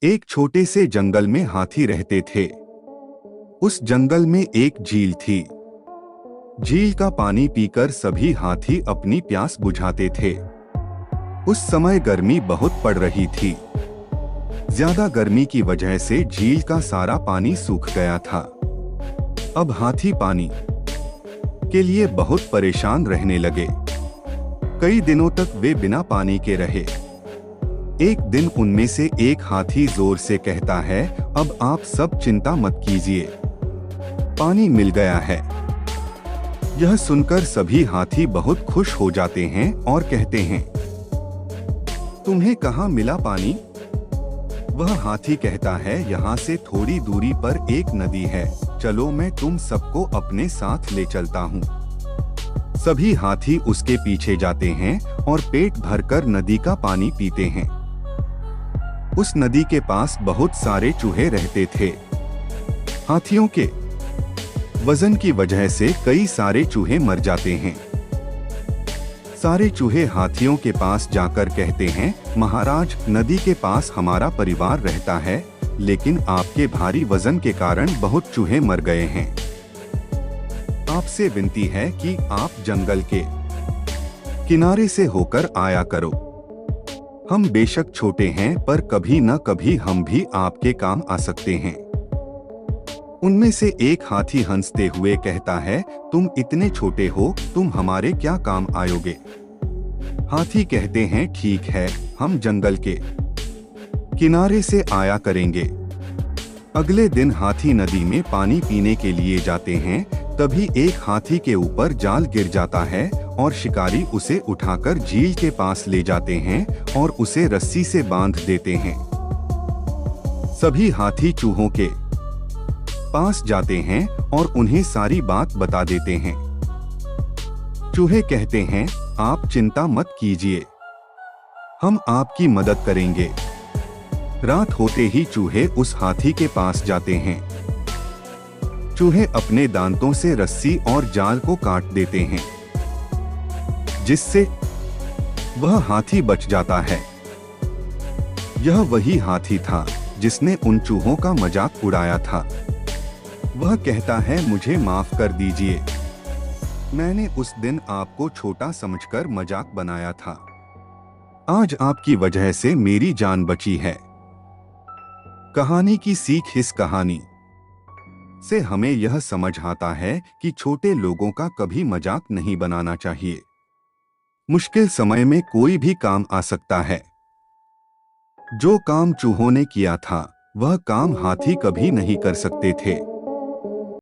एक छोटे से जंगल में हाथी रहते थे। उस जंगल में एक झील थी। झील का पानी पीकर सभी हाथी अपनी प्यास बुझाते थे। उस समय गर्मी बहुत पड़ रही थी। ज्यादा गर्मी की वजह से झील का सारा पानी सूख गया था। अब हाथी पानी के लिए बहुत परेशान रहने लगे। कई दिनों तक वे बिना पानी के रहे। एक दिन उनमें से एक हाथी जोर से कहता है, अब आप सब चिंता मत कीजिए, पानी मिल गया है। यह सुनकर सभी हाथी बहुत खुश हो जाते हैं और कहते हैं, तुम्हें कहाँ मिला पानी? वह हाथी कहता है, यहाँ से थोड़ी दूरी पर एक नदी है, चलो मैं तुम सबको अपने साथ ले चलता हूँ। सभी हाथी उसके पीछे जाते हैं और पेट भरकर नदी का पानी पीते हैं। उस नदी के पास बहुत सारे चूहे रहते थे। हाथियों के वजन की वजह से कई सारे चूहे मर जाते हैं। सारे चूहे हाथियों के पास जाकर कहते हैं, महाराज, नदी के पास हमारा परिवार रहता है, लेकिन आपके भारी वजन के कारण बहुत चूहे मर गए हैं। आपसे विनती है कि आप जंगल के किनारे से होकर आया करो। हम बेशक छोटे हैं, पर कभी न कभी हम भी आपके काम आ सकते हैं। उनमें से एक हाथी हंसते हुए कहता है, तुम इतने छोटे हो, तुम हमारे क्या काम आयोगे? हाथी कहते हैं, ठीक है, हम जंगल के किनारे से आया करेंगे। अगले दिन हाथी नदी में पानी पीने के लिए जाते हैं। तभी एक हाथी के ऊपर जाल गिर जाता है और शिकारी उसे उठाकर झील के पास ले जाते हैं और उसे रस्सी से बांध देते हैं। सभी हाथी चूहों के पास जाते हैं और उन्हें सारी बात बता देते हैं। चूहे कहते हैं, आप चिंता मत कीजिए, हम आपकी मदद करेंगे। रात होते ही चूहे उस हाथी के पास जाते हैं। चूहे अपने दांतों से रस्सी और जाल को काट देते हैं, जिससे वह हाथी बच जाता है। यह वही हाथी था जिसने उन चूहों का मजाक उड़ाया था। वह कहता है, मुझे माफ कर दीजिए, मैंने उस दिन आपको छोटा समझकर मजाक बनाया था। आज आपकी वजह से मेरी जान बची है। कहानी की सीख। इस कहानी से हमें यह समझ आता है कि छोटे लोगों का कभी मजाक नहीं बनाना चाहिए। मुश्किल समय में कोई भी काम आ सकता है। जो काम चूहों ने किया था, वह काम हाथी कभी नहीं कर सकते थे।